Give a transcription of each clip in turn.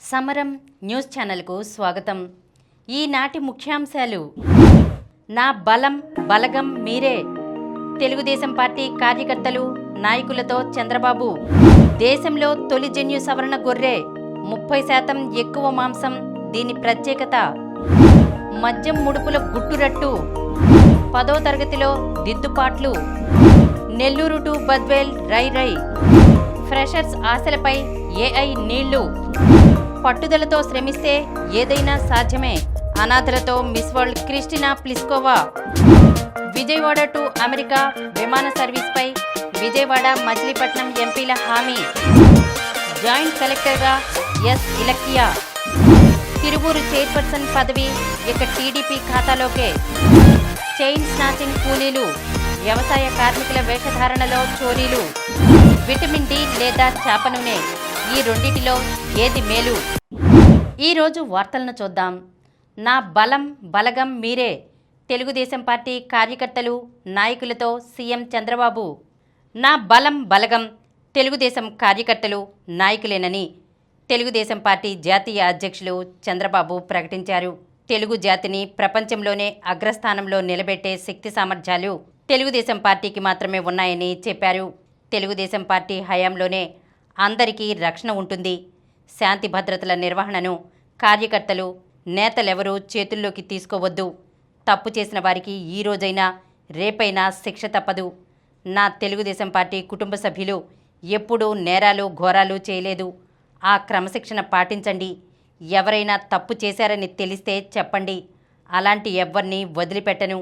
సమరం న్యూస్ ఛానల్కు స్వాగతం. ఈనాటి ముఖ్యాంశాలు. నా బలం బలగం మీరే. తెలుగుదేశం పార్టీ కార్యకర్తలు నాయకులతో చంద్రబాబు. దేశంలో తొలి జన్యు సవరణ గొర్రె, 30% ఎక్కువ మాంసం, దీని ప్రత్యేకత. మద్యం ముడుపుల గుట్టురట్టు, 10వ తరగతిలో దిద్దుపాట్లు. నెల్లూరు టు బద్వేల్ రై రై. ఫ్రెషర్స్ ఆశలపై ఏఐ నీళ్లు. పట్టుదలతో శ్రమిస్తే ఏదైనా సాధ్యమే. అనాథలతో miss world Krystyna Pyszkova. Vijayawada to America విమాన సర్వీస్పై విజయవాడ మచిలీపట్నం ఎంపీల హామీ. జాయింట్ కలెక్టర్గా ఎస్ ఇలక్కియా. తిరువూరు చైర్పర్సన్ పదవి ఇక టీడీపీ ఖాతాలోకే. చైన్ స్నాచింగ్ కూలీలు, వ్యవసాయ కార్మికుల వేషధారణలో చోరీలు. విటమిన్ డి లేదా చేప నూనె, ఈ రెండిటిలో ఏది మేలు? ఈరోజు వార్తలను చూద్దాం. నా బలం బలగం మీరే. తెలుగుదేశం పార్టీ కార్యకర్తలు నాయకులతో సీఎం చంద్రబాబు. నా బలం బలగం తెలుగుదేశం కార్యకర్తలు నాయకులేనని తెలుగుదేశం పార్టీ జాతీయ అధ్యక్షులు చంద్రబాబు ప్రకటించారు. తెలుగు జాతిని ప్రపంచంలోనే అగ్రస్థానంలో నిలబెట్టే శక్తి సామర్థ్యాలు తెలుగుదేశం పార్టీకి మాత్రమే ఉన్నాయని చెప్పారు. తెలుగుదేశం పార్టీ హయాంలోనే అందరికీ రక్షణ ఉంటుంది. శాంతి భద్రతల నిర్వహణను కార్యకర్తలు నేతలెవరూ చేతుల్లోకి తీసుకోవద్దు. తప్పు చేసిన వారికి ఈ రోజైనా రేపైనా శిక్ష తప్పదు. నా తెలుగుదేశం పార్టీ కుటుంబ సభ్యులు ఎప్పుడూ నేరాలు ఘోరాలు చేయలేదు. ఆ క్రమశిక్షణ పాటించండి. ఎవరైనా తప్పు చేశారని తెలిస్తే చెప్పండి. అలాంటి ఎవ్వరిని వదిలిపెట్టను.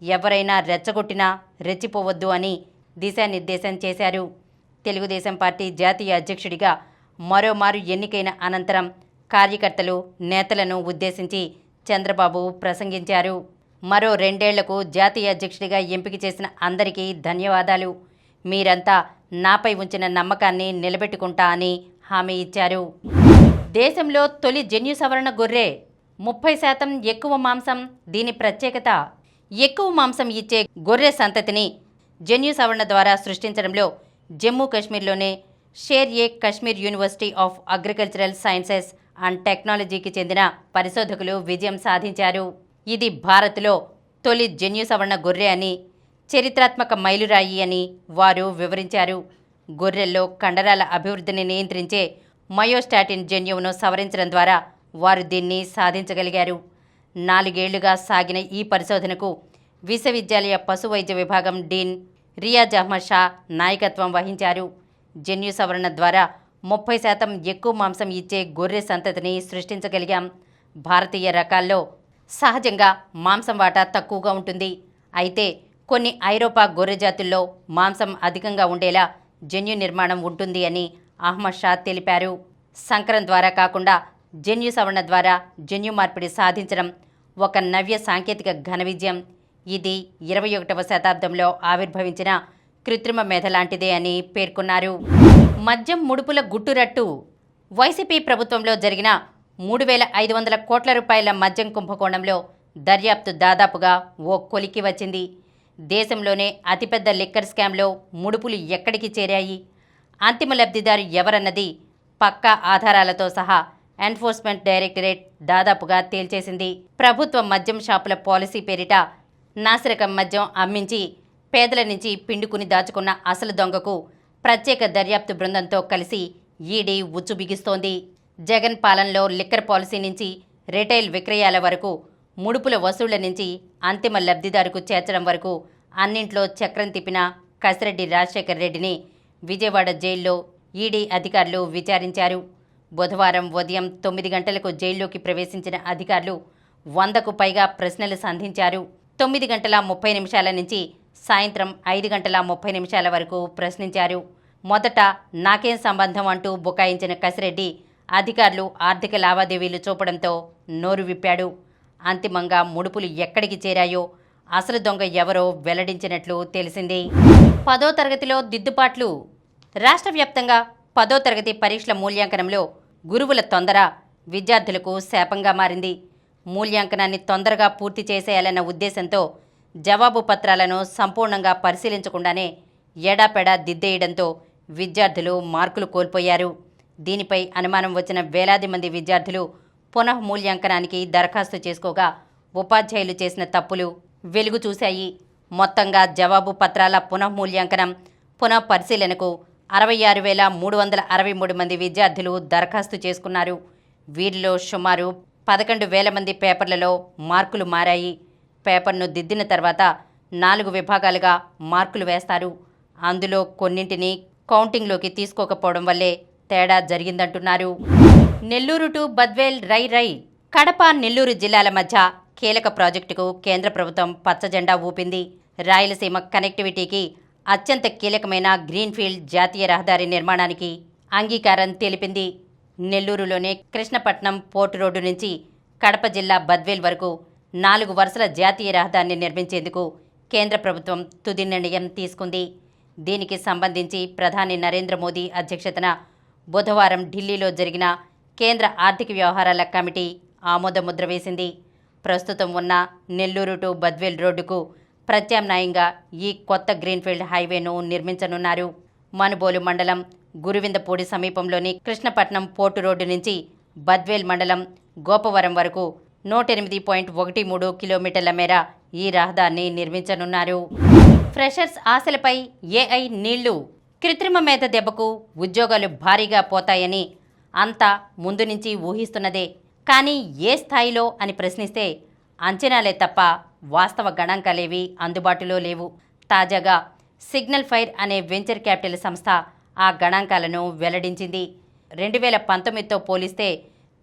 ఎవరైనా రెచ్చగొట్టినా రెచ్చిపోవద్దు అని దిశానిర్దేశం చేశారు. తెలుగుదేశం పార్టీ జాతీయ అధ్యక్షుడిగా మరోమారు ఎన్నికైన అనంతరం కార్యకర్తలు నేతలను ఉద్దేశించి చంద్రబాబు ప్రసంగించారు. మరో 2 ఏళ్లకు జాతీయ అధ్యక్షుడిగా ఎంపిక చేసిన అందరికీ ధన్యవాదాలు. మీరంతా నాపై ఉంచిన నమ్మకాన్ని నిలబెట్టుకుంటా అని హామీ ఇచ్చారు. దేశంలో తొలి జన్యు సవరణ గొర్రె, 30% ఎక్కువ మాంసం, దీని ప్రత్యేకత. ఎక్కువ మాంసం ఇచ్చే గొర్రె సంతతిని జన్యు సవరణ ద్వారా సృష్టించడంలో జమ్మూ కాశ్మీర్లోనే Sher e Kashmir university of agricultural sciences and టెక్నాలజీకి చెందిన పరిశోధకులు విజయం సాధించారు. ఇది భారత్లో తొలి జన్యు సవరణ గొర్రె అని, చరిత్రాత్మక మైలురాయి అని వారు వివరించారు. గొర్రెల్లో కండరాల అభివృద్ధిని నియంత్రించే మయోస్టాటిన్ జన్యువును సవరించడం ద్వారా వారు దీన్ని సాధించగలిగారు. 4 ఏళ్లుగా సాగిన ఈ పరిశోధనకు విశ్వవిద్యాలయ పశు వైద్య విభాగం డీన్ రియాజ్ అహ్మద్ షా నాయకత్వం వహించారు. జన్యు సవరణ ద్వారా 30% ఎక్కువ మాంసం ఇచ్చే గొర్రె సంతతిని సృష్టించగలిగాం. భారతీయ రకాల్లో సహజంగా మాంసం వాటా తక్కువగా ఉంటుంది. అయితే కొన్ని ఐరోపా గొర్రె జాతుల్లో మాంసం అధికంగా ఉండేలా జన్యు నిర్మాణం ఉంటుంది అని అహ్మద్ షా తెలిపారు. సంకరం ద్వారా కాకుండా జన్యు సవరణ ద్వారా జన్యు మార్పిడి సాధించడం ఒక నవ్య సాంకేతిక ఘన విజయం. ఇది 21వ శతాబ్దంలో ఆవిర్భవించిన కృత్రిమ మేధ లాంటిదే అని పేర్కొన్నారు. మద్యం ముడుపుల గుట్టురట్టు. వైసీపీ ప్రభుత్వంలో జరిగిన 3,500 కోట్ల రూపాయల మద్యం కుంభకోణంలో దర్యాప్తు దాదాపుగా ఓ కొలికి వచ్చింది. దేశంలోనే అతిపెద్ద లిక్కర్ స్కామ్లో ముడుపులు ఎక్కడికి చేరాయి, అంతిమ లబ్ధిదారు ఎవరన్నది పక్కా ఆధారాలతో సహా ఎన్ఫోర్స్మెంట్ డైరెక్టరేట్ దాదాపుగా తేల్చేసింది. ప్రభుత్వ మద్యం షాపుల పాలసీ పేరిట నాసిరకం మద్యం అమ్మించి పేదల నుంచి పిండుకుని దాచుకున్న అసలు దొంగకు ప్రత్యేక దర్యాప్తు బృందంతో కలిసి ఈడీ ఉచ్చు బిగిస్తోంది. జగన్ పాలనలో లిక్కర్ పాలసీ నుంచి రిటైల్ విక్రయాల వరకు, ముడుపుల వసూళ్ల నుంచి అంతిమ లబ్ధిదారుకు చేర్చడం వరకు అన్నింట్లో చక్రం తిప్పిన కసిరెడ్డి రాజశేఖర్ రెడ్డిని విజయవాడ జైల్లో ఈడీ అధికారులు విచారించారు. బుధవారం ఉదయం 9 గంటలకు జైల్లోకి ప్రవేశించిన అధికారులు 100కు పైగా ప్రశ్నలు సంధించారు. 9:30 నుంచి సాయంత్రం 5:30 వరకు ప్రశ్నించారు. మొదట నాకేం సంబంధం అంటూ బుకాయించిన కసిరెడ్డి అధికారులు ఆర్థిక లావాదేవీలు చూపడంతో నోరు విప్పాడు. అంతిమంగా ముడుపులు ఎక్కడికి చేరాయో, అసలు దొంగ ఎవరో వెల్లడించినట్లు తెలిసింది. 10వ తరగతిలో దిద్దుపాట్లు. రాష్ట్ర వ్యాప్తంగా 10వ తరగతి పరీక్షల మూల్యాంకనంలో గురువుల తొందర విద్యార్థులకు శాపంగా మారింది. మూల్యాంకనాన్ని తొందరగా పూర్తి చేసేయాలన్న ఉద్దేశంతో జవాబు పత్రాలను సంపూర్ణంగా పరిశీలించకుండానే ఎడాపెడా దిద్దేయడంతో విద్యార్థులు మార్కులు కోల్పోయారు. దీనిపై అనుమానం వచ్చిన వేలాది మంది విద్యార్థులు పునఃమూల్యాంకనానికి దరఖాస్తు చేసుకోగా ఉపాధ్యాయులు చేసిన తప్పులు వెలుగు చూశాయి. మొత్తంగా జవాబు పత్రాల పునఃమూల్యాంకనం పునఃపరిశీలనకు 66,363 మంది విద్యార్థులు దరఖాస్తు చేసుకున్నారు. వీరిలో సుమారు 11,000 మంది పేపర్లలో మార్కులు మారాయి. పేపర్ను దిద్దిన తర్వాత 4 విభాగాలుగా మార్కులు వేస్తారు. అందులో కొన్నింటిని కౌంటింగ్లోకి తీసుకోకపోవడం వల్లే తేడా జరిగిందంటున్నారు. నెల్లూరు టు బద్వేల్ రై కడప నెల్లూరు జిల్లాల మధ్య కీలక ప్రాజెక్టుకు కేంద్ర ప్రభుత్వం పచ్చజెండా ఊపింది. రాయలసీమ కనెక్టివిటీకి అత్యంత కీలకమైన గ్రీన్ఫీల్డ్ జాతీయ రహదారి నిర్మాణానికి అంగీకారం తెలిపింది. నెల్లూరులోని కృష్ణపట్నం పోర్టు రోడ్డు నుంచి కడప జిల్లా బద్వేల్ వరకు 4 వరుసల జాతీయ రహదారిని నిర్మించేందుకు కేంద్ర ప్రభుత్వం తుది నిర్ణయం తీసుకుంది. దీనికి సంబంధించి ప్రధాని నరేంద్ర మోదీ అధ్యక్షతన బుధవారం ఢిల్లీలో జరిగిన కేంద్ర ఆర్థిక వ్యవహారాల కమిటీ ఆమోదముద్ర వేసింది. ప్రస్తుతం ఉన్న నెల్లూరు టు బద్వేల్ రోడ్డుకు ప్రత్యామ్నాయంగా ఈ కొత్త గ్రీన్ఫీల్డ్ హైవేను నిర్మించనున్నారు. మనుబోలు మండలం గురువిందపూడి సమీపంలోని కృష్ణపట్నం పోర్టు రోడ్డు నుంచి బద్వేల్ మండలం గోపవరం వరకు 108.13 కిలోమీటర్ల మేర ఈ రహదారిని నిర్మించనున్నారు. ఫ్రెషర్స్ ఆశలపై ఏఐ నీళ్లు. కృత్రిమ మేధ దెబ్బకు ఉద్యోగాలు భారీగా పోతాయని అంతా ముందు నుంచి ఊహిస్తున్నదే. కానీ ఏ స్థాయిలో అని ప్రశ్నిస్తే అంచనాలే తప్ప వాస్తవ గణాంకాలేవి అందుబాటులో లేవు. తాజాగా సిగ్నల్ ఫైర్ అనే వెంచర్ క్యాపిటల్ సంస్థ ఆ గణాంకాలను వెల్లడించింది. 2019తో పోలిస్తే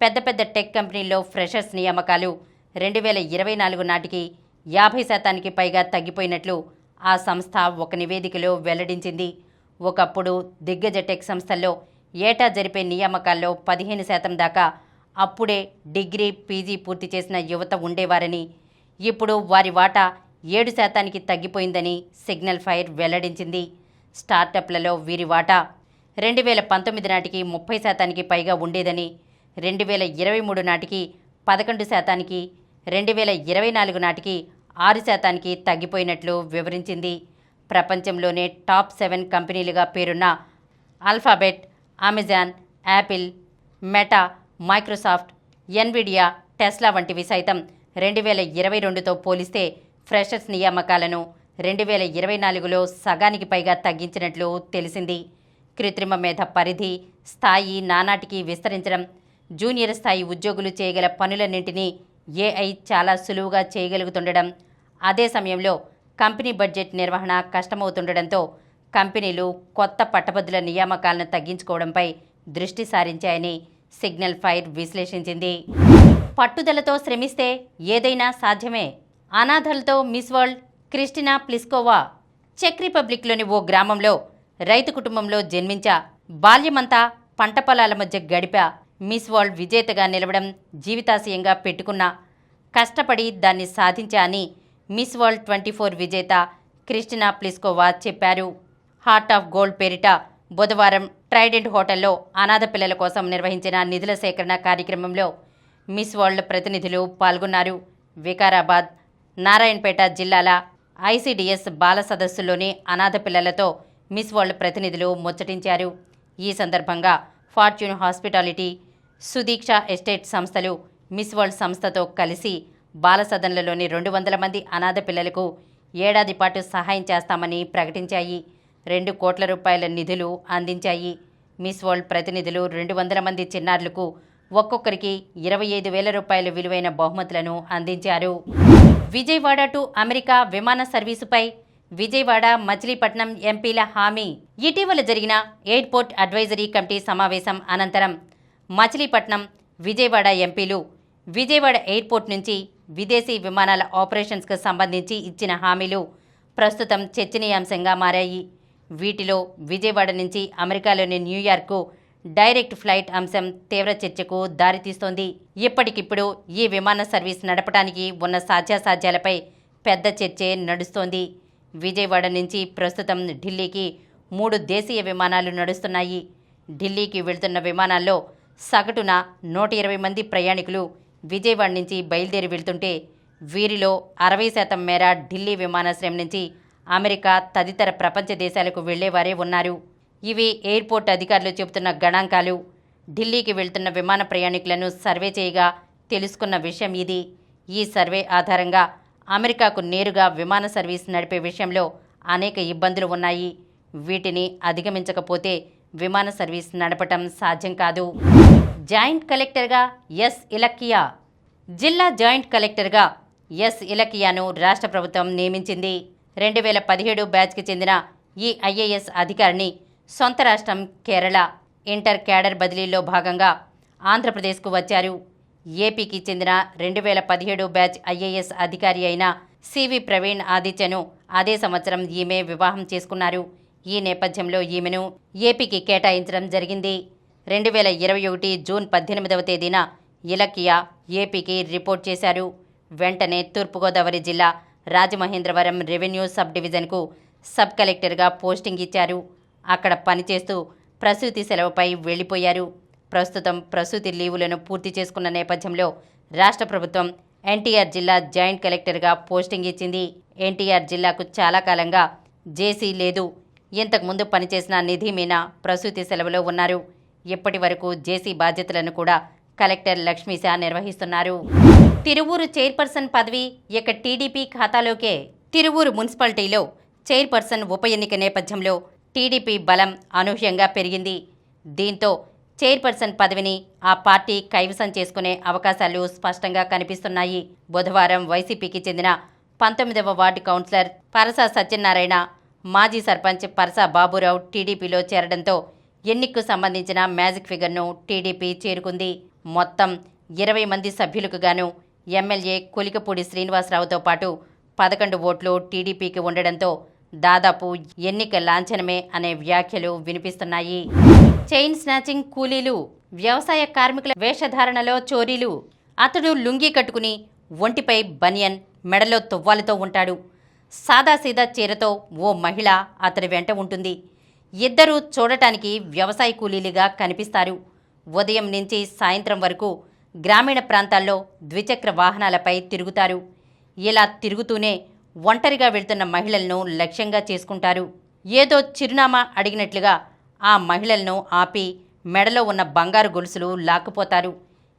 పెద్ద పెద్ద టెక్ కంపెనీల్లో ఫ్రెషర్స్ నియామకాలు 2024 నాటికి 50% పైగా తగ్గిపోయినట్లు ఆ సంస్థ ఒక నివేదికలో వెల్లడించింది. ఒకప్పుడు దిగ్గజ టెక్ సంస్థల్లో ఏటా జరిపే నియామకాల్లో 15% దాకా అప్పుడే డిగ్రీ, పీజీ పూర్తి చేసిన యువత ఉండేవారని, ఇప్పుడు వారి వాటా 7% తగ్గిపోయిందని సిగ్నల్ ఫైర్ వెల్లడించింది. స్టార్టప్లలో వీరి వాటా 2019 నాటికి 30% పైగా ఉండేదని, 2023 నాటికి 11%, 2024 నాటికి 6% తగ్గిపోయినట్లు వివరించింది. ప్రపంచంలోనే టాప్ 7 కంపెనీలుగా పేరున్న alphabet, Amazon, Apple, meta, Microsoft, Nvidia, Tesla వంటివి సైతం 2022తో పోలిస్తే ఫ్రెషర్స్ నియామకాలను 2024లో సగానికి పైగా తగ్గించినట్లు తెలిసింది. కృత్రిమ మేధ పరిధి, స్థాయి నానాటికి విస్తరించడం, జూనియర్ స్థాయి ఉద్యోగులు చేయగల పనులన్నింటినీ ఏఐ చాలా సులువుగా చేయగలుగుతుండడం, అదే సమయంలో కంపెనీ బడ్జెట్ నిర్వహణ కష్టమవుతుండడంతో కంపెనీలు కొత్త పట్టభద్రుల నియామకాలను తగ్గించుకోవడంపై దృష్టి సారించాయని సిగ్నల్ ఫైర్ విశ్లేషించింది. పట్టుదలతో శ్రమిస్తే ఏదైనా సాధ్యమే. అనాథలతో మిస్ వరల్డ్ క్రిస్టినా ప్లిస్కోవా. చెక్ రిపబ్లిక్లోని ఓ గ్రామంలో రైతు కుటుంబంలో జన్మించా. బాల్యమంతా పంట పొలాల మధ్య గడిపా. మిస్ వరల్డ్ విజేతగా నిలవడం జీవితాశయంగా పెట్టుకున్నా. కష్టపడి దాన్ని సాధించా అని మిస్ వరల్డ్ 24 విజేత క్రిస్టినా ప్లిస్కోవా చెప్పారు. హార్ట్ ఆఫ్ గోల్డ్ పేరిట బుధవారం ట్రైడెంట్ హోటల్లో అనాథ పిల్లల కోసం నిర్వహించిన నిధుల సేకరణ కార్యక్రమంలో మిస్ వరల్డ్ ప్రతినిధులు పాల్గొన్నారు. వికారాబాద్, నారాయణపేట జిల్లాల ఐసిడిఎస్ బాల సదస్సులోని అనాథ పిల్లలతో మిస్ వరల్డ్ ప్రతినిధులు ముచ్చటించారు. ఈ సందర్భంగా ఫార్చ్యూన్ హాస్పిటాలిటీ, సుదీక్ష ఎస్టేట్ సంస్థలు మిస్ వరల్డ్ సంస్థతో కలిసి బాల సదన్లలోని 200 మంది అనాథ పిల్లలకు ఏడాది పాటు సహాయం చేస్తామని ప్రకటించాయి. 2 కోట్ల రూపాయల నిధులు అందించాయి. మిస్ వరల్డ్ ప్రతినిధులు 200 మంది చిన్నారులకు ఒక్కొక్కరికి 25,000 రూపాయల విలువైన బహుమతులను అందించారు. విజయవాడ టు అమెరికా విమాన సర్వీసుపై విజయవాడ, మచిలీపట్నం ఎంపీల హామీ. ఇటీవల జరిగిన ఎయిర్పోర్ట్ అడ్వైజరీ కమిటీ సమావేశం అనంతరం మచిలీపట్నం, విజయవాడ ఎంపీలు విజయవాడ ఎయిర్పోర్ట్ నుంచి విదేశీ విమానాల ఆపరేషన్స్కు సంబంధించి ఇచ్చిన హామీలు ప్రస్తుతం చర్చనీయాంశంగా మారాయి. వీటిలో విజయవాడ నుంచి అమెరికాలోని న్యూయార్క్కు డైరెక్ట్ ఫ్లైట్ అంశం తీవ్ర చర్చకు దారితీస్తోంది. ఇప్పటికిప్పుడు ఈ విమాన సర్వీస్ నడపడానికి ఉన్న సాధ్యాసాధ్యాలపై పెద్ద చర్చే నడుస్తోంది. విజయవాడ నుంచి ప్రస్తుతం ఢిల్లీకి 3 దేశీయ విమానాలు నడుస్తున్నాయి. ఢిల్లీకి వెళ్తున్న విమానాల్లో సగటున 120 మంది ప్రయాణికులు విజయవాడ నుంచి బయలుదేరి వెళ్తుంటే వీరిలో 60% మేర ఢిల్లీ విమానాశ్రయం నుంచి అమెరికా తదితర ప్రపంచ దేశాలకు వెళ్లేవారే ఉన్నారు. ఇవి ఎయిర్పోర్ట్ అధికారులు చెబుతున్న గణాంకాలు. ఢిల్లీకి వెళ్తున్న విమాన ప్రయాణికులను సర్వే చేయగా తెలుసుకున్న విషయం ఇది. ఈ సర్వే ఆధారంగా అమెరికాకు నేరుగా విమాన సర్వీస్ నడిపే విషయంలో అనేక ఇబ్బందులు ఉన్నాయి. వీటిని అధిగమించకపోతే విమాన సర్వీస్ నడపటం సాధ్యం కాదు. జాయింట్ కలెక్టర్గా ఎస్ ఇలక్కియా. జిల్లా జాయింట్ కలెక్టర్గా ఎస్ ఇలక్కియాను రాష్ట్ర ప్రభుత్వం నియమించింది. 2017 బ్యాచ్కి చెందిన ఈ ఐఏఎస్ అధికారిని సొంత రాష్ట్రం కేరళ ఇంటర్ క్యాడర్ బదిలీలో భాగంగా ఆంధ్రప్రదేశ్కు వచ్చారు. ఏపీకి చెందిన 2017 బ్యాచ్ ఐఏఎస్ అధికారి అయిన సివి ప్రవీణ్ ఆదిత్యను అదే సంవత్సరం ఈమె వివాహం చేసుకున్నారు. ఈ నేపథ్యంలో ఈమెను ఏపీకి కేటాయించడం జరిగింది. 2021 జూన్ 18వ తేదీన ఇలక్కియా ఏపీకి రిపోర్ట్ చేశారు. వెంటనే తూర్పుగోదావరి జిల్లా రాజమహేంద్రవరం రెవెన్యూ సబ్ డివిజన్కు సబ్ కలెక్టర్గా పోస్టింగ్ ఇచ్చారు. అక్కడ పనిచేస్తూ ప్రసూతి సెలవుపై వెళ్లిపోయారు. ప్రస్తుతం ప్రసూతి లీవులను పూర్తి చేసుకున్న నేపథ్యంలో రాష్ట్ర ప్రభుత్వం ఎన్టీఆర్ జిల్లా జాయింట్ కలెక్టర్గా పోస్టింగ్ ఇచ్చింది. ఎన్టీఆర్ జిల్లాకు చాలా కాలంగా జేసీ లేదు. ఇంతకుముందు పనిచేసిన నిధి మీనా ప్రసూతి సెలవులో ఉన్నారు. ఇప్పటి వరకు జేసీ బాధ్యతలను కూడా కలెక్టర్ లక్ష్మీశా నిర్వహిస్తున్నారు. తిరువూరు చైర్పర్సన్ పదవి ఇక టీడీపీ ఖాతాలోకే. తిరువూరు మున్సిపాలిటీలో చైర్పర్సన్ ఉప ఎన్నిక నేపథ్యంలో టీడీపీ బలం అనూహ్యంగా పెరిగింది. దీంతో చైర్పర్సన్ పదవిని ఆ పార్టీ కైవసం చేసుకునే అవకాశాలు స్పష్టంగా కనిపిస్తున్నాయి. బుధవారం వైసీపీకి చెందిన 19వ వార్డు కౌన్సిలర్ పరసా సత్యనారాయణ, మాజీ సర్పంచ్ పరసా బాబురావు టీడీపీలో చేరడంతో ఎన్నికకు సంబంధించిన మ్యాజిక్ ఫిగర్ను టీడీపీ చేరుకుంది. మొత్తం 20 మంది సభ్యులకు గాను ఎమ్మెల్యే కొలికపూడి శ్రీనివాసరావుతో పాటు 11 ఓట్లు టీడీపీకి ఉండడంతో దాదాపు ఎన్నిక లాంఛనమే అనే వ్యాఖ్యలు వినిపిస్తున్నాయి. చైన్ స్నాచింగ్ కూలీలు, వ్యవసాయ కార్మికుల వేషధారణలో చోరీలు. అతడు లుంగీ కట్టుకుని ఒంటిపై బనియన్, మెడలో తువ్వాలుతో ఉంటాడు. సాదాసీదా చీరతో ఓ మహిళ అతడి వెంట ఉంటుంది. ఇద్దరూ చూడటానికి వ్యవసాయ కూలీలుగా కనిపిస్తారు. ఉదయం నుంచి సాయంత్రం వరకు గ్రామీణ ప్రాంతాల్లో ద్విచక్ర వాహనాలపై తిరుగుతారు. ఇలా తిరుగుతూనే ఒంటరిగా వెళ్తున్న మహిళలను లక్ష్యంగా చేసుకుంటారు. ఏదో చిరునామా అడిగినట్లుగా ఆ మహిళలను ఆపి మెడలో ఉన్న బంగారు గొలుసులు లాక్కుపోతారు.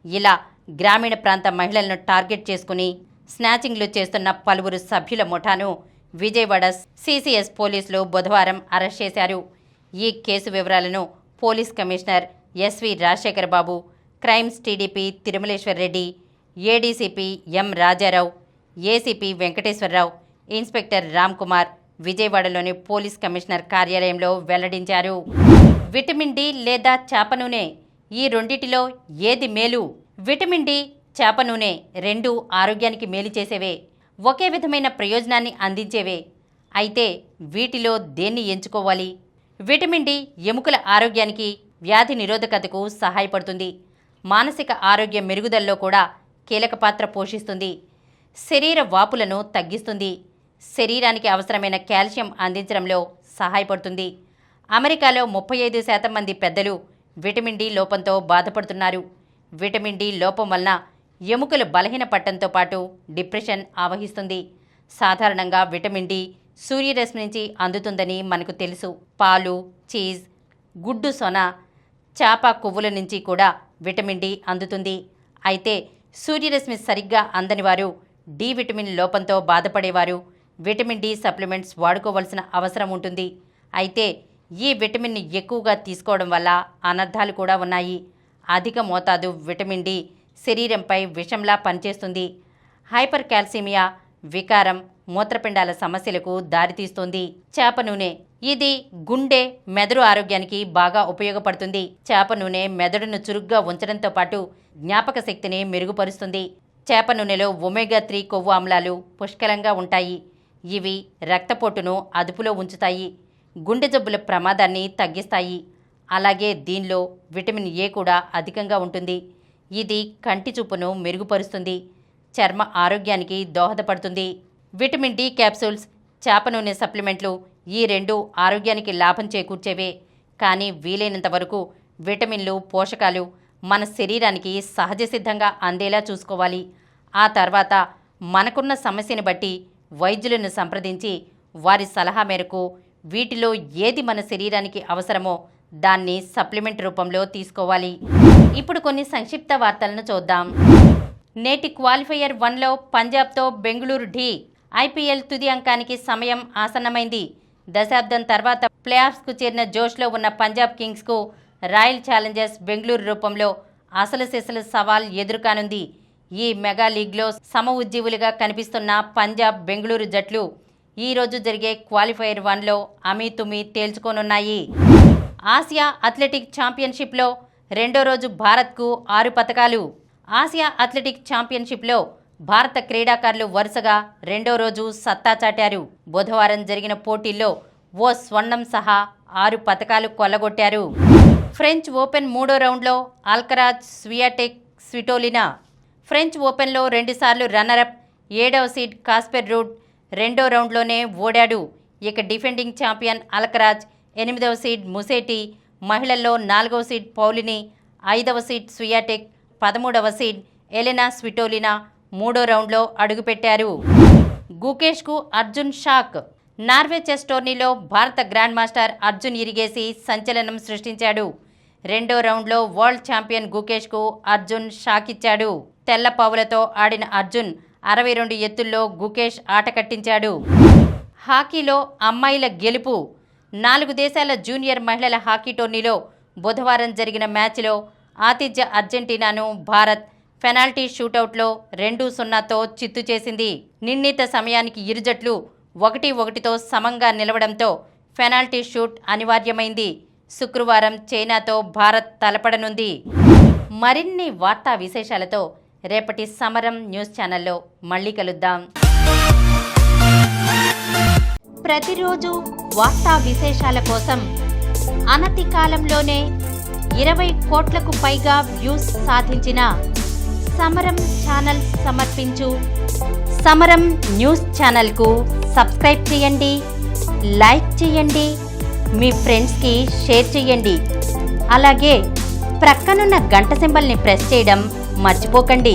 ఇలా గ్రామీణ ప్రాంత మహిళలను టార్గెట్ చేసుకుని స్నాచింగ్లు చేస్తున్న పలువురు సభ్యుల ముఠాను విజయవాడ సిసిఎస్ పోలీసులు బుధవారం అరెస్ట్ చేశారు. ఈ కేసు వివరాలను police commissioner SV Rajasekhara Babu, crimes DCP Tirumaleswar Reddy, ADCP M Rajarao, ACP Venkateswararao, inspector Ram Kumar విజయవాడలోని పోలీస్ కమిషనర్ కార్యాలయంలో వెల్లడించారు. విటమిన్ డి లేదా చేప నూనె, ఈ రెండిటిలో ఏది మేలు? విటమిన్ డి, చేప నూనె రెండూ ఆరోగ్యానికి మేలు చేసేవే, ఒకే విధమైన ప్రయోజనాన్ని అందించేవే. అయితే వీటిలో దేన్ని ఎంచుకోవాలి? విటమిన్ డి ఎముకల ఆరోగ్యానికి, వ్యాధి నిరోధకతకు సహాయపడుతుంది. మానసిక ఆరోగ్య మెరుగుదలలో కూడా కీలక పాత్ర పోషిస్తుంది. శరీర వాపులను తగ్గిస్తుంది. శరీరానికి అవసరమైన కాల్షియం అందించడంలో సహాయపడుతుంది. అమెరికాలో 35% మంది పెద్దలు విటమిన్ డి లోపంతో బాధపడుతున్నారు. విటమిన్ డి లోపం వలన ఎముకలు బలహీనపడటంతో పాటు డిప్రెషన్ ఆవహిస్తుంది. సాధారణంగా విటమిన్ డి సూర్యరశ్మి నుంచి అందుతుందని మనకు తెలుసు. పాలు, చీజ్, గుడ్డు సొన, చేప కొవ్వుల నుంచి కూడా విటమిన్ డి అందుతుంది. అయితే సూర్యరశ్మి సరిగ్గా అందని వారు, డి విటమిన్ లోపంతో బాధపడేవారు విటమిన్ డి సప్లిమెంట్స్ వాడుకోవాల్సిన అవసరం ఉంటుంది. అయితే ఈ విటమిన్ని ఎక్కువగా తీసుకోవడం వల్ల అనర్థాలు కూడా ఉన్నాయి. అధిక మోతాదు విటమిన్ డి శరీరంపై విషంలా పనిచేస్తుంది. హైపర్ కాల్సిమియా, వికారం, మూత్రపిండాల సమస్యలకు దారితీస్తుంది. చేప నూనె, ఇది గుండె, మెదడు ఆరోగ్యానికి బాగా ఉపయోగపడుతుంది. చేప నూనె మెదడును చురుగ్గా ఉంచడంతో పాటు జ్ఞాపక శక్తిని మెరుగుపరుస్తుంది. చేప నూనెలో ఒమేగా 3 కొవ్వు ఆమ్లాలు పుష్కలంగా ఉంటాయి. ఇవి రక్తపోటును అదుపులో ఉంచుతాయి, గుండె జబ్బుల ప్రమాదాన్ని తగ్గిస్తాయి. అలాగే దీనిలో విటమిన్ ఏ కూడా అధికంగా ఉంటుంది. ఇది కంటి చూపును మెరుగుపరుస్తుంది, చర్మ ఆరోగ్యానికి దోహదపడుతుంది. విటమిన్ డి క్యాప్సూల్స్, చేప నూనె సప్లిమెంట్లు ఈ రెండు ఆరోగ్యానికి లాభం చేకూర్చేవే. కానీ వీలైనంత వరకు విటమిన్లు, పోషకాలు మన శరీరానికి సహజ సిద్ధంగా అందేలా చూసుకోవాలి. ఆ తర్వాత మనకున్న సమస్యను బట్టి వైద్యులను సంప్రదించి వారి సలహా మేరకు వీటిలో ఏది మన శరీరానికి అవసరమో దాన్ని సప్లిమెంట్ రూపంలో తీసుకోవాలి. ఇప్పుడు కొన్ని సంక్షిప్త వార్తలను చూద్దాం. నేటి క్వాలిఫైయర్ 1లో పంజాబ్తో బెంగళూరు ఢీ. ఐపీఎల్ తుది అంకానికి సమయం ఆసన్నమైంది. దశాబ్దం తర్వాత ప్లేఆఫ్స్కు చేరిన జోష్లో ఉన్న పంజాబ్ కింగ్స్కు రాయల్ ఛాలెంజర్స్ బెంగళూరు రూపంలో అసలు సిసలు సవాల్ ఎదురుకానుంది. ఈ మెగా లీగ్లో సమ ఉజ్జీవులుగా కనిపిస్తున్న పంజాబ్ బెంగళూరు జట్లు ఈరోజు జరిగే క్వాలిఫైయర్ 1లో అమీతుమీ తేల్చుకోనున్నాయి. ఆసియా అథ్లెటిక్ ఛాంపియన్షిప్లో రెండో రోజు భారత్కు 6 పతకాలు. ఆసియా అథ్లెటిక్ ఛాంపియన్షిప్లో భారత క్రీడాకారులు వరుసగా రెండో రోజు సత్తా చాటారు. బుధవారం జరిగిన పోటీల్లో ఓ స్వర్ణం సహా 6 పతకాలు కొల్లగొట్టారు. ఫ్రెంచ్ ఓపెన్ 3వ రౌండ్లో అల్కరాజ్, స్వియాటెక్, స్విటోలినా. ఫ్రెంచ్ ఓపెన్లో 2 సార్లు రన్నరప్ 7వ సీడ్ కాస్పెర్ రూడ్ రెండో రౌండ్లోనే ఓడాడు. ఇక డిఫెండింగ్ ఛాంపియన్ అల్కరాజ్, 8వ సీడ్ ముసేటి, మహిళల్లో 4వ సీడ్ పౌలిని, 5వ సీడ్ స్వియాటెక్, 13వ సీడ్ ఎలెనా స్విటోలినా 3వ రౌండ్లో అడుగుపెట్టారు. గుకేష్కు అర్జున్ షాక్. నార్వే చెస్ టోర్నీలో భారత గ్రాండ్ మాస్టర్ అర్జున్ ఇరిగేసి సంచలనం సృష్టించాడు. రెండో రౌండ్లో వరల్డ్ ఛాంపియన్ గుకేష్కు అర్జున్ షాక్ ఇచ్చాడు. తెల్ల పావులతో ఆడిన అర్జున్ 62 ఎత్తుల్లో గుకేష్ ఆట కట్టించాడు. హాకీలో అమ్మాయిల గెలుపు. 4 దేశాల జూనియర్ మహిళల హాకీ టోర్నీలో బుధవారం జరిగిన మ్యాచ్లో ఆతిథ్య అర్జెంటీనాను భారత్ పెనాల్టీ షూటౌట్లో 2-0తో చిత్తు చేసింది. నిర్ణీత సమయానికి ఇరు జట్లు 1-1తో సమంగా నిలవడంతో పెనాల్టీ షూట్ అనివార్యమైంది. శుక్రవారం చైనాతో భారత్ తలపడనుంది. మరిన్ని వార్తా విశేషాలతో రేపటి సమరం న్యూస్ ఛానల్లో మళ్ళీ కలుద్దాం. ప్రతిరోజు వార్తా విశేషాల కోసం అనతి కాలంలోనే 20 కోట్లకు పైగా వ్యూస్ సాధించిన సమరం ఛానల్ సమర్పించు సమరం న్యూస్ ఛానల్కు సబ్స్క్రైబ్ చేయండి, లైక్ చేయండి, మీ ఫ్రెండ్స్కి షేర్ చేయండి. అలాగే ప్రక్కనున్న గంట సింబల్ని ప్రెస్ చేయడం మర్చిపోకండి.